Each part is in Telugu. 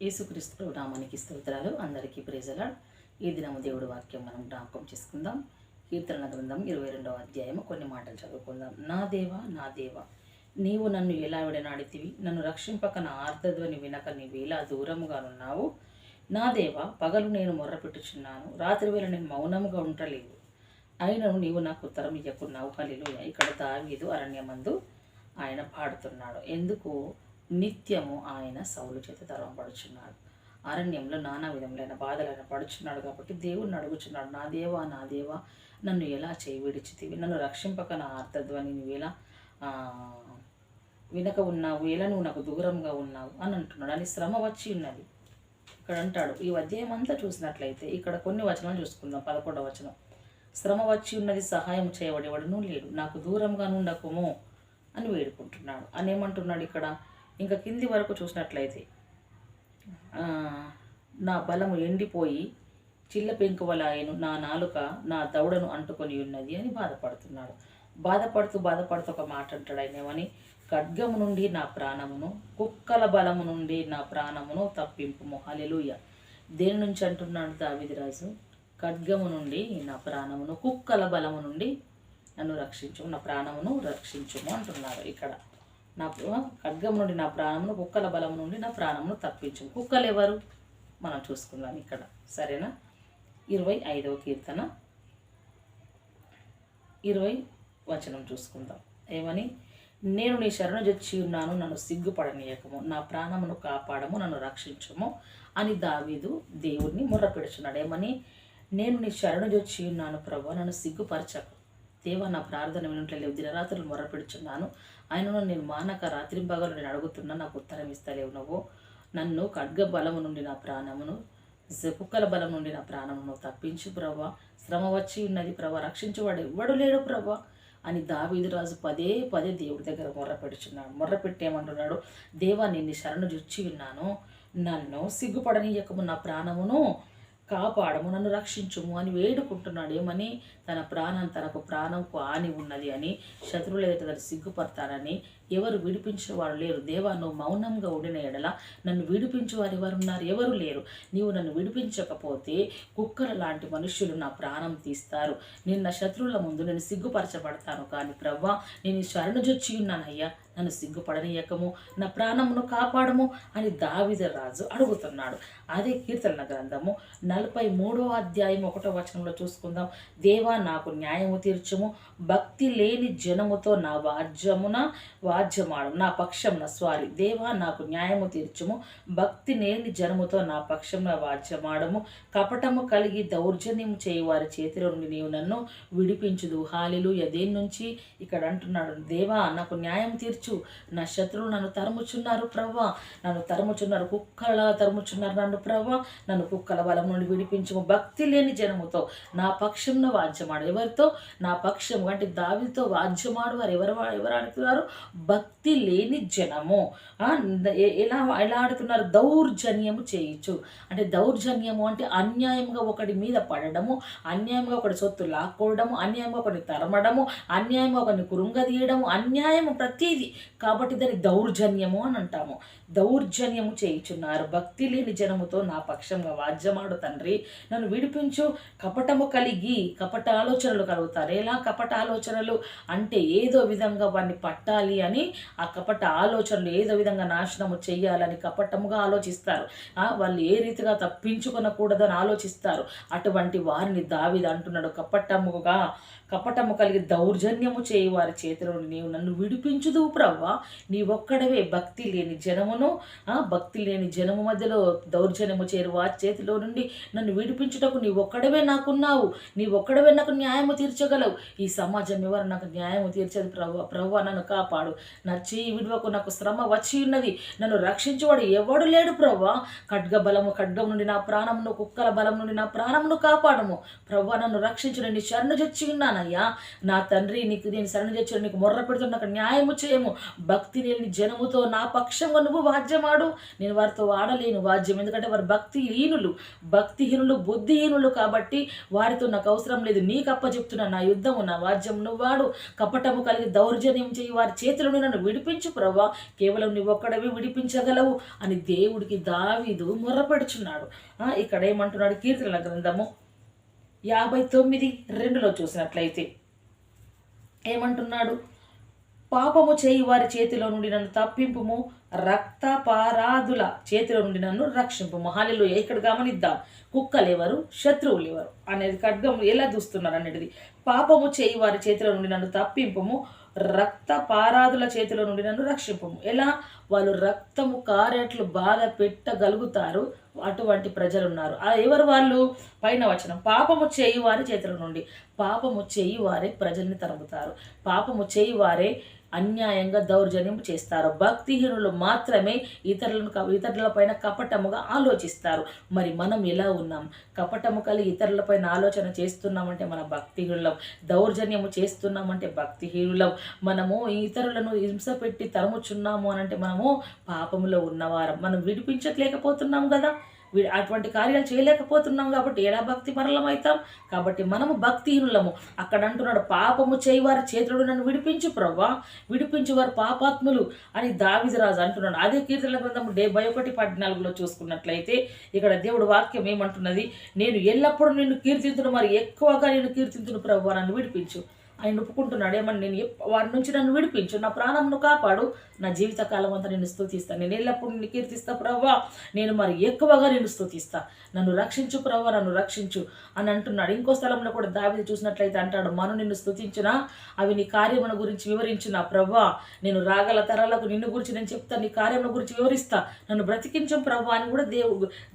యేసుక్రీస్తు నామానికి స్తోత్రాలు. అందరికీ ప్రైజ్ ది లార్డ్. ఈ దినము దేవుడి వాక్యం మనం జ్ఞాపకం చేసుకుందాం. కీర్తనల గ్రంథం 22వ అధ్యాయము కొన్ని మాటలు చదువుకుందాం. నా దేవా, నీవు నన్ను ఎలా విడనాడితివి? నన్ను రక్షింపక నా ఆర్తధ్వని వినక నీవేలా దూరముగానున్నావు? నా దేవా, పగలు నేను మొర్రపెట్టుచున్నాను, రాత్రివేళ నేను మౌనముగా ఉండలేవు. అయినను నీవు నాకు ఉత్తరం ఇయ్యకున్నావు. హల్లెలూయా. ఇక్కడ దావీదు అరణ్యమందు ఆయన పాడుతున్నాడు. ఎందుకు? నిత్యము ఆయన సౌలు చేత తరమపడుచున్నాడు. అరణ్యంలో నానా విధములైన బాధలైన పడుచున్నాడు. కాబట్టి దేవుణ్ణి అడుగుచున్నాడు, నా దేవా, నన్ను ఎలా చేయి విడిచితివి? నన్ను రక్షింపక నా ఆర్తధ్వని నువ్వెలా వినక ఉన్నావు, ఎలా నువ్వు నాకు దూరంగా ఉన్నావు అని అంటున్నాడు. అని శ్రమ వచ్చి ఉన్నది ఇక్కడ అంటాడు. ఈ అధ్యాయం అంతా చూసినట్లయితే ఇక్కడ కొన్ని వచనాలు చూసుకుందాం. 11వ వచనం, శ్రమ వచ్చి ఉన్నది, సహాయం చేయబడేవాడును లేడు, నాకు దూరంగా నుండకుము అని వేడుకుంటున్నాడు. అని ఏమంటున్నాడు ఇక్కడ? ఇంకా కింది వరకు చూసినట్లయితే నా బలము ఎండిపోయి చిల్ల పెంకువలాయను, నా నాలుక నా దవడను అంటుకొని ఉన్నది అని బాధపడుతున్నాడు. బాధపడుతూ ఒక మాట అంటాడు ఆయన ఏమని? ఖడ్గము నుండి నా ప్రాణమును, కుక్కల బలము నుండి నా ప్రాణమును తప్పింపుము. హల్లెలూయా. దేని నుంచి అంటున్నాడు దావీదు రాజు? ఖడ్గము నుండి నా ప్రాణమును, కుక్కల బలము నుండి నన్ను రక్షించుము, నా ప్రాణమును రక్షించుము అంటున్నారు ఇక్కడ. నా ఖడ్గం నుండి నా ప్రాణమును, కుక్కల బలం నుండి నా ప్రాణమును తప్పించు. కుక్కలు ఎవరు? మనం చూసుకుందాం ఇక్కడ, సరేనా? 25వ కీర్తన 20 వచనం చూసుకుందాం. ఏమని? నేను నీ శరణు జొచ్చి ఉన్నాను, నన్ను సిగ్గుపడనీయకము, నా ప్రాణమును కాపాడము, నన్ను రక్షించము అని దావీదు దేవుడిని మొర్రపెడుచున్నాడు. ఏమని? నేను నీ శరణు జొచ్చి ఉన్నాను ప్రభువా, నన్ను సిగ్గుపరచకు. దేవా, నా ప్రార్థన వినట్లేవు, దినరాత్రులు మొర్రపెడుచున్నాను, ఆయనను నేను మానక రాత్రింబగలు నేను అడుగుతున్నా, నాకు ఉత్తరం ఇస్తలేవు నువ్వు. నన్ను ఖడ్గ బలము నుండి నా ప్రాణమును, కుక్కల బలం నుండి నా ప్రాణమును తప్పించు ప్రభా. శ్రమ వచ్చి ఉన్నది ప్రభా, రక్షించువాడు ఎవ్వడు లేడు ప్రభా అని దావీదు రాజు పదే దేవుడి దగ్గర మొర్రపెడుచున్నాడు. మొర్రపెట్టేమంటున్నాడు? దేవా, నేను శరణు జొచ్చి ఉన్నాను, నన్ను సిగ్గుపడనీయకము, నా ప్రాణమును కాపాడము, నన్ను రక్షించుము అని వేడుకుంటున్నాడు. ఏమని? తన ప్రాణం, తనకు ప్రాణంకు హాని ఉన్నది అని, శత్రువులు ఎదుట తను సిగ్గుపడతానని, ఎవరు విడిపించేవారు లేరు. దేవా, నువ్వు మౌనంగా ఉండిన ఎడల నన్ను విడిపించేవారు ఎవరున్నారు? ఎవరు లేరు. నీవు నన్ను విడిపించకపోతే కుక్కల లాంటి మనుష్యులు నా ప్రాణం తీస్తారు. నేను నా శత్రువుల ముందు నేను సిగ్గుపరచబడతాను. కానీ ప్రవ్వా, నేను శరణు జొచ్చి ఉన్నానయ్యా, నన్ను సిగ్గుపడనీయకము, నా ప్రాణమును కాపాడము అని దావీదు రాజు అడుగుతున్నాడు. అదే కీర్తనల గ్రంథము 43వ అధ్యాయం 1వ వచనంలో చూసుకుందాం. దేవా, నాకు న్యాయము తీర్చుము, భక్తి లేని జనముతో నా వాద్యమాడు, నా పక్షంన స్వారి. దేవా, నాకు న్యాయము తీర్చుము, భక్తి లేని జనముతో నా పక్షంన వాద్యమాడము, కపటము కలిగి దౌర్జన్యము చేయి వారి చేతిలో నుండి నీవు నన్ను విడిపించుదు. హల్లెలూయా. దేని నుంచి? ఇక్కడ అంటున్నాడు, దేవా, నాకు న్యాయం తీర్చు, నా శత్రువులు నన్ను తరుముచున్నారు ప్రవ్వా, నన్ను తరుముచున్నారు, కుక్కలా తరుముచున్నారు నన్ను ప్రవ్వా, నన్ను కుక్కల బలం నుండి విడిపించుము, భక్తి లేని జనముతో నా పక్షంలో వాద్యమాడు. ఎవరితో? నా పక్షం అంటే దావీదుతో వాద్యమాడు వారు ఎవరు ఆడుతున్నారు? భక్తి లేని జనము. ఎలా ఆడుతున్నారు? దౌర్జన్యము చేయొచ్చు. అంటే దౌర్జన్యము అంటే అన్యాయంగా ఒకటి మీద పడడము, అన్యాయంగా ఒకటి సొత్తు లాక్కోవడము, అన్యాయంగా ఒకరిని తరమడము, అన్యాయంగా ఒకరిని కురుంగదీయడము, అన్యాయము ప్రతీది. కాబట్టి దాన్ని దౌర్జన్యము అని అంటాము. దౌర్జన్యము చేయుచున్నారు, భక్తి లేని జనముతో నా పక్షంగా వాద్యమాడు తండ్రి, నన్ను విడిపించు. కపటము కలిగి కపట ఆలోచనలు కలుగుతారు. ఎలా కపట ఆలోచనలు అంటే ఏదో విధంగా వారిని పట్టాలి అని, ఆ కపట ఆలోచనలు ఏదో విధంగా నాశనము చెయ్యాలని కపటముగా ఆలోచిస్తారు. వాళ్ళు ఏ రీతిగా తప్పించుకొనకూడదని ఆలోచిస్తారు. అటువంటి వారిని దావీదు అంటున్నాడు, కపటము కలిగి దౌర్జన్యము చేయి వారి చేతిలో నీవు నన్ను విడిపించుదు ప్రవ్వా. నీవొక్కడవే భక్తి లేని జనమును, భక్తి లేని జనము మధ్యలో దౌర్జన్యము చేరు వారి చేతిలో నుండి నన్ను విడిపించుటకు నీవొక్కడవే నాకున్నావు, నీవొక్కడవే నాకు న్యాయము తీర్చగలవు. ఈ సమాజం ఎవరు నాకు న్యాయము తీర్చదు ప్రవ్వా, నన్ను కాపాడు, నా చేయి విడువకు, నాకు శ్రమ వచ్చి ఉన్నది, నన్ను రక్షించువాడు ఎవడు లేడు ప్రవ్వా. ఖడ్గం నుండి నా ప్రాణమును, కుక్కల బలం నుండి నా ప్రాణమును కాపాడము ప్రవ్వా, నన్ను రక్షించు, నేను శరణు జొచ్చి ఉన్నాను అయ్యా, నా తండ్రి నీకు నేను శరణు తెచ్చాను, నీకు మొర్ర పెడుతున్నా, నాకు న్యాయము చేయము. భక్తి లేని జనముతో నా పక్షంగా నువ్వు వాద్యమాడు. నేను వారితో వాడలేను వాద్యం, ఎందుకంటే వారు భక్తిహీనులు బుద్ధిహీనులు కాబట్టి వారితో నాకు అవసరం లేదు. నీకు అప్పచెప్తున్నా నా యుద్ధము, నా వాద్యం నువ్వాడు. కపటము కలిగి దౌర్జన్యం చేయి వారి చేతులను నన్ను విడిపించు ప్రభువా, కేవలం నువ్వు ఒక్కడవి విడిపించగలవు అని దేవుడికి దావీదు మొర్రపెడుచున్నాడు. ఇక్కడ ఏమంటున్నాడు? కీర్తనల గ్రంథము 59:2 చూసినట్లయితే ఏమంటున్నాడు? పాపము చేయి వారి చేతిలో నుండి నన్ను తప్పింపుము, రక్తపారాదుల చేతిలో నుండి నన్ను రక్షింపుము. హల్లెలూయా. ఇక్కడ గమనిద్దాం, కుక్కలెవరు, శత్రువులు ఎవరు అనేది ఖడ్గం ఎలా చూస్తున్నారు అనేది. పాపము చేయి వారి చేతిలో నుండి నన్ను తప్పింపుము, రక్తపారాదుల చేతిలో నుండి నన్ను రక్షింపుము. ఎలా? వాళ్ళు రక్తము కారేట్లు బాధ పెట్టగలుగుతారు, అటువంటి ప్రజలు ఉన్నారు. ఎవరు వాళ్ళు? పైన వచనం, పాపము చేయి వారి చేతుల నుండి. పాపము చేయి వారే ప్రజల్ని తరుముతారు, పాపము చేయి వారే అన్యాయంగా దౌర్జన్యం చేస్తారు. భక్తిహీనులు మాత్రమే ఇతరులపైన కపటముగా ఆలోచిస్తారు. మరి మనం ఎలా ఉన్నాం? కపటము కలిగి ఇతరులపైన ఆలోచన చేస్తున్నామంటే మన భక్తిహీనులం, దౌర్జన్యము చేస్తున్నామంటే భక్తిహీనులం. మనము ఇతరులను హింస పెట్టి తరుముచున్నాము అనంటే మనము పాపములో ఉన్నవారం. మనం విడిపించలేకపోతున్నాం కదా, అటువంటి కార్యాలు చేయలేకపోతున్నాం కాబట్టి ఎలా భక్తి పరలం అవుతాం? కాబట్టి మనము భక్తిహీనులము. అక్కడ అంటున్నాడు, పాపము చేయి వారి చేతులు నన్ను విడిపించు ప్రభువా, విడిపించు వారు పాపాత్ములు అని దావీదు రాజు అంటున్నాడు. అదే కీర్తనల గ్రంథము 71:14 చూసుకున్నట్లయితే ఇక్కడ దేవుడు వాక్యం ఏమంటున్నది? నేను ఎల్లప్పుడూ నిన్ను కీర్తింతును, మరి ఎక్కువగా నేను కీర్తింతును ప్రభువా, నన్ను విడిపించు. ఆయన ఒప్పుకుంటున్నాడు ఏమని? నేను వారి నుంచి నన్ను విడిపించు, నా ప్రాణమును కాపాడు, నా జీవితకాలం అంతా నేను స్తుతిస్తాను, నేను ఎల్లప్పుడూ నిన్ను కీర్తిస్తా ప్రభువా, నేను మరి ఎక్కువగా నేను స్తుతిస్తా, నన్ను రక్షించు ప్రభువా, నన్ను రక్షించు అని అంటున్నాడు. ఇంకో స్థలంలో కూడా దావీదు చూసినట్లయితే అంటాడు, మను నిన్ను స్తుతించునా, అవి నీ కార్యముల గురించి వివరించునా ప్రభువా, నేను రాగల తరాలకు నిన్ను గురించి నేను చెప్తాను, నీ కార్యముల గురించి వివరిస్తా, నన్ను బ్రతికించు ప్రభువా అని కూడా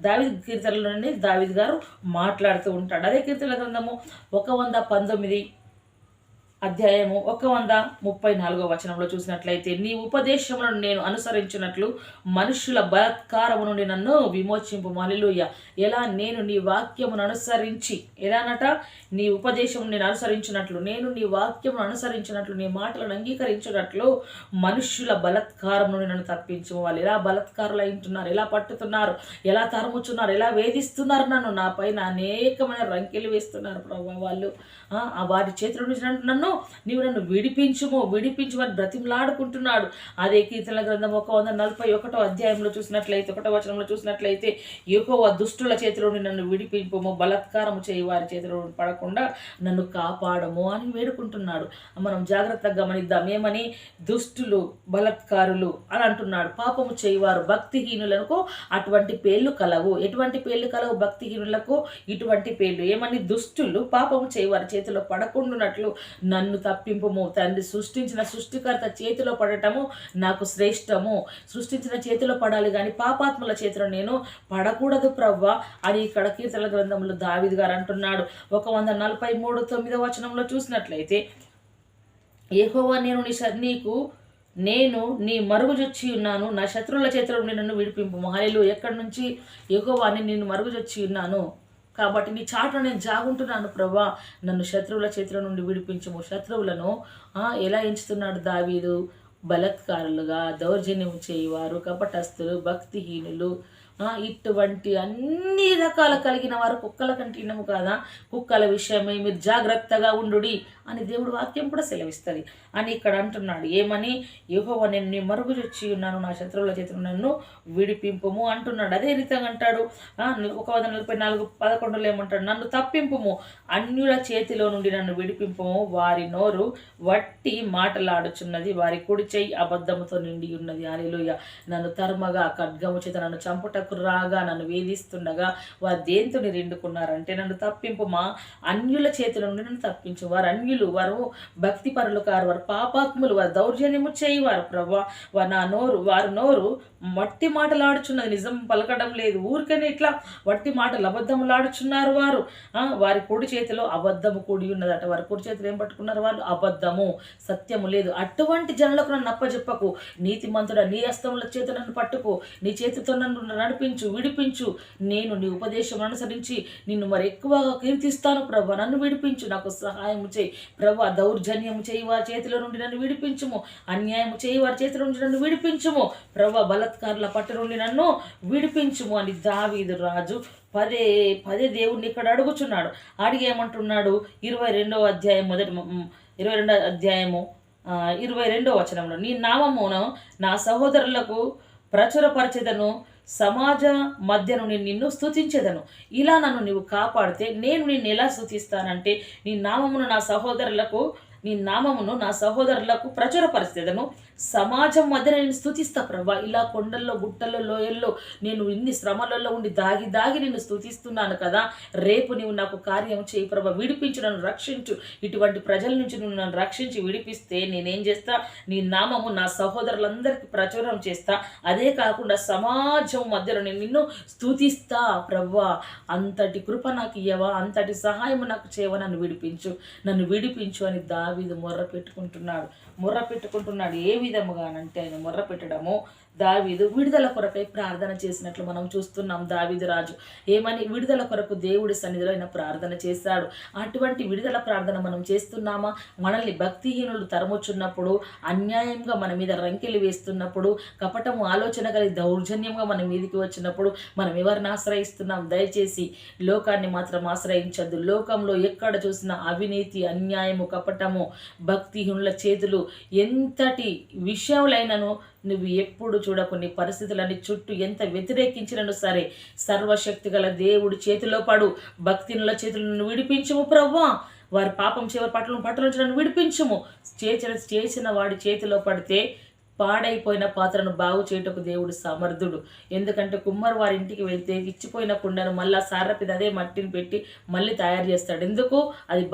దావీదు కీర్తనలోనే దావీదు గారు మాట్లాడుతూ ఉంటాడు. అదే కీర్తనల గ్రంథము 119 అధ్యాయము 134 చూసినట్లయితే, నీ ఉపదేశములను నేను అనుసరించినట్లు మనుషుల బలాత్కారము నుండి నన్ను విమోచింపు. హల్లెలూయా. ఎలా? నేను నీ వాక్యమును అనుసరించి, ఎలానట? నీ ఉపదేశమును నేను అనుసరించినట్లు, నేను నీ వాక్యమును అనుసరించినట్లు, నీ మాటలను అంగీకరించినట్లు మనుషుల బలాత్కారం నుండి నన్ను తప్పించు. వాళ్ళు ఎలా బలాత్కారులు అయింటున్నారు, ఎలా పట్టుతున్నారు, ఎలా తరుముచున్నారు, ఎలా వేధిస్తున్నారు నన్ను, నా పైన అనేకమైన రంకెలు వేస్తున్నారు ప్రభావ వాళ్ళు. వారి చేతుల నుంచి నన్ను విడిపించు అని బ్రతిమలాడుకుంటున్నాడు. అదే కీర్తనల గ్రంథం 141 అధ్యాయంలో చూసినట్లయితే 1వ వచనంలో చూసినట్లయితే, యెహోవా దుష్టుల చేతిలో నుండి నన్ను విడిపింపుము, బలాత్కారము చేయి వారి చేతిలో పడకుండా నన్ను కాపాడము అని వేడుకుంటున్నాడు. మనం జాగ్రత్తగా గమనిద్దాం. ఏమని? దుష్టులు, బలాత్కారులు అని అంటున్నాడు. పాపము చేయవారు భక్తిహీనులకు అటువంటి పేర్లు కలవు. ఎటువంటి పేర్లు కలవు భక్తిహీనులకు? ఇటువంటి పేర్లు. ఏమని? దుష్టులు, పాపము చేయవారు చేతిలో పడకుండానట్లు నన్ను తప్పింపుము. తండ్రి సృష్టించిన సృష్టికర్త చేతిలో పడటము నాకు శ్రేష్టము. సృష్టించిన చేతిలో పడాలి కానీ పాపాత్ముల చేతిలో నేను పడకూడదు ప్రవ్వా అని ఇక్కడ కీర్తనల గ్రంథంలో దావీదు గారు అంటున్నాడు. 143 వచనంలో చూసినట్లయితే, యెహోవా నేను నీ మరుగుజొచ్చి ఉన్నాను, నా శత్రువుల చేతిలో నుండి నన్ను విడిపింపు. హల్లెలూయా. ఎక్కడి నుంచి? యెహోవా నేను మరుగుజొచ్చి ఉన్నాను కాబట్టి నీ చాటును నేను జాగుంటున్నాను ప్రభా, నన్ను శత్రువుల చేతుల నుండి విడిపించము. శత్రువులను ఎలా ఎంచుతున్నాడు దావీదు? బలాత్కారులుగా, దౌర్జన్యం చేయవారు, కపటస్తులు, భక్తిహీనులు, ఇటువంటి అన్ని రకాల కలిగిన వారు కుక్కల కంటే ఇనము కాదా? కుక్కల విషయమై మీరు జాగ్రత్తగా ఉండుడి అని దేవుడు వాక్యం కూడా సెలవిస్తుంది అని ఇక్కడ అంటున్నాడు. ఏమని? యెహోవా నేను నీ మరుగుజొచ్చి ఉన్నాను, నా శత్రువుల చేతులు నన్ను విడిపింపుము అంటున్నాడు. అదే రీతిగా అంటాడు 144:11 ఏమంటాడు? నన్ను తప్పింపుము, అన్యుల చేతిలో నుండి నన్ను విడిపింపుము, వారి నోరు వట్టి మాటలాడుచున్నది, వారి కుడి చెయ్యి అబద్ధముతో నిండి ఉన్నది. హల్లెలూయా. నన్ను తరుమగా ఖడ్గము చేత నన్ను చంపుటకు రాగా, నన్ను వేధిస్తుండగా వారు దేంతో నిండుకున్నారంటే నన్ను తప్పింపుమా, అన్యుల చేతుల నుండి నన్ను తప్పించు. వారు అన్యులు, వారు భక్తి పరులు కారు, వారు పాపాత్ములు, వారు దౌర్జన్యము చేయవారు ప్రభా. వారి నోరు మట్టి మాటలాడుచున్నది, నిజం పలకడం లేదు. ఊరికనే ఇట్లా వట్టి మాటలు అబద్ధములాడుచున్నారు వారు. వారి కుడి చేతిలో అబద్ధము కూడి ఉన్నదట. వారి కుడి చేతిలో ఏం పట్టుకున్నారు వాళ్ళు? అబద్ధము, సత్యము లేదు. అటువంటి జనులకు నన్ను అప్పచెప్పకు. నీతిమంతుడా, నీ హస్తముల చేత నన్ను పట్టుకో, నీ చేతితో నన్ను నడిపించు, విడిపించు. నేను నీ ఉపదేశం అనుసరించి నిన్ను మరి ఎక్కువగా కీర్తిస్తాను ప్రభా. నన్ను విడిపించు, నాకు సహాయం చేయి ప్రభా. దౌర్జన్యం చేయి వారి చేతిలో నుండి నన్ను విడిపించుము, అన్యాయం చేయి వారి చేతిలో నుండి నన్ను విడిపించుము ప్రభా. బలత్కారుల పట్టు నుండి నన్ను విడిపించుము అని దావీదు రాజు పదే పదే దేవుణ్ణి ఇక్కడ అడుగుచున్నాడు. అడిగి ఏమంటున్నాడు? 22వ అధ్యాయం 22వ అధ్యాయము 22వ వచనంలో, నీ నామమును నా సహోదరులకు ప్రచురపరచెదను, సమాజ మధ్యను నిన్ను స్తుతించెదను. ఇలా నన్ను నీవు కాపాడితే నేను నిన్ను ఎలా స్తుతిస్తానంటే, నీ నామమును నా సహోదరులకు ప్రచురపరిచేదను, సమాజం మధ్య నేను స్తుతిస్తా ప్రభా. ఇలా కొండల్లో, గుట్టల్లో, లోయల్లో నేను ఇన్ని శ్రమలలో ఉండి దాగి దాగి నిన్ను స్తుతిస్తున్నాను కదా. రేపు నీవు నాకు కార్యం చేయి ప్రభా. విడిపించు, నన్ను రక్షించు. ఇటువంటి ప్రజల నుంచి నువ్వు నన్ను రక్షించి విడిపిస్తే నేనేం చేస్తా? నీ నామము నా సహోదరులందరికీ ప్రచురం చేస్తా. అదే కాకుండా సమాజం మధ్యలో నేను నిన్ను స్తుతిస్తా ప్రభా. అంతటి కృప నాకు ఇయ్యవా? అంతటి సహాయం నాకు చేయవా? నన్ను విడిపించు అని దావీదు మొర్ర పెట్టుకుంటున్నాడు. ఏ విధముగానంటే ఆయన మొర్ర పెట్టడము, దావీదు విడుదల కొరకై ప్రార్థన చేసినట్లు మనం చూస్తున్నాం. దావీదు రాజు ఏమని విడుదల కొరకు దేవుడి సన్నిధిలో ఆయన ప్రార్థన చేశాడు. అటువంటి విడుదల ప్రార్థన మనం చేస్తున్నామా? మనల్ని భక్తిహీనులు తరముచున్నప్పుడు, అన్యాయంగా మన మీద రంకెలు వేస్తున్నప్పుడు, కపటము ఆలోచన కలిగి దౌర్జన్యంగా మన మీదికి వచ్చినప్పుడు మనం ఎవరిని ఆశ్రయిస్తున్నాం? దయచేసి లోకాన్ని మాత్రం ఆశ్రయించద్దు. లోకంలో ఎక్కడ చూసినా అవినీతి, అన్యాయము, కపటము, భక్తిహీనుల చేతులు ఎంతటి విషయంలైనను నువ్వు ఎప్పుడు చూడకుని పరిస్థితులన్నీ చుట్టూ ఎంత వ్యతిరేకించినను సరే, సర్వశక్తి గల దేవుడి చేతిలో పడు. భక్తినుల చేతులను విడిపించుము ప్రవ్వా. వారి పాపం చివరి పట్టణ నన్ను విడిపించుము. చేసిన వాడి చేతిలో పడితే పాడైపోయిన పాత్రను బాగు చేయటకు దేవుడు సమర్థుడు. ఎందుకంటే కుమ్మరి వారి ఇంటికి వెళ్తే ఇచ్చిపోయిన కుండను మళ్ళా సారపిది అదే మట్టిని పెట్టి మళ్ళీ తయారు చేస్తాడు. ఎందుకు? అది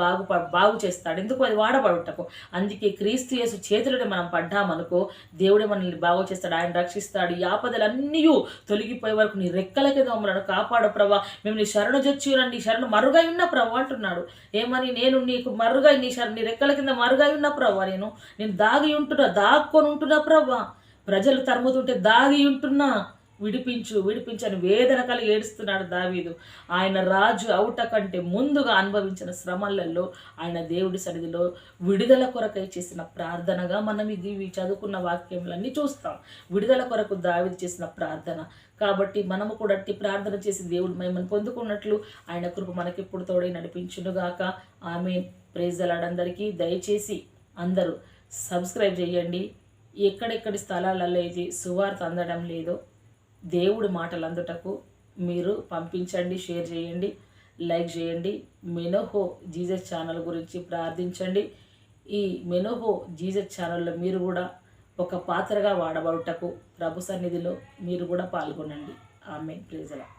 బాగు చేస్తాడు. ఎందుకు? అది వాడబడటకు. అందుకే క్రీస్తు యేసు చేతులని మనం పడ్డామనుకో, దేవుడే మనల్ని బాగు చేస్తాడు, ఆయన రక్షిస్తాడు. ఈ ఆపదలన్నీ తొలగిపోయే వరకు నీ రెక్కల కింద మమ్మల్ని కాపాడు ప్రభా. మేము నీ శరణు జొచ్చిరండి, నీ శరణు మరుగై ఉన్న ప్రభా అంటున్నాడు. ఏమని? నేను నీకు మరుగై నీ రెక్కల కింద మరుగై ఉన్న ప్రభా. నేను దాక్కొని ఉంటున్నా ప్రభా. ప్రజలు తరుముతుంటే దాగి ఉంటున్నా. విడిపించని వేదన కలిగి ఏడుస్తున్నాడు దావీదు. ఆయన రాజు అవుట కంటే ముందుగా అనుభవించిన శ్రమలలో ఆయన దేవుడి సన్నిధిలో విడుదల కొరకై చేసిన ప్రార్థనగా మనం ఇవి చదువుకున్న వాక్యములన్నీ చూస్తాం. విడుదల కొరకు దావీదు చేసిన ప్రార్థన. కాబట్టి మనము కూడా అట్టి ప్రార్థన చేసి దేవుడు మహిమను పొందుకున్నట్లు ఆయన కృప మనకిప్పుడు తోడై నడిపించునుగాక. ఆమేన్. Praise the lord. అందరికీ దయచేసి అందరూ సబ్స్క్రైబ్ చేయండి. ఎక్కడెక్కడి స్థలాలలో ఇది సువార్త అందడం లేదో దేవుడి మాటలు అందుటకు మీరు పంపించండి, షేర్ చేయండి, లైక్ చేయండి. మెనోహో జీసస్ ఛానల్ గురించి ప్రార్థించండి. ఈ మెనోహో జీసస్ ఛానల్లో మీరు కూడా ఒక పాత్రగా వాడబడుటకు ప్రభు సన్నిధిలో మీరు కూడా పాల్గొనండి. ఆమేన్. Praise the lord.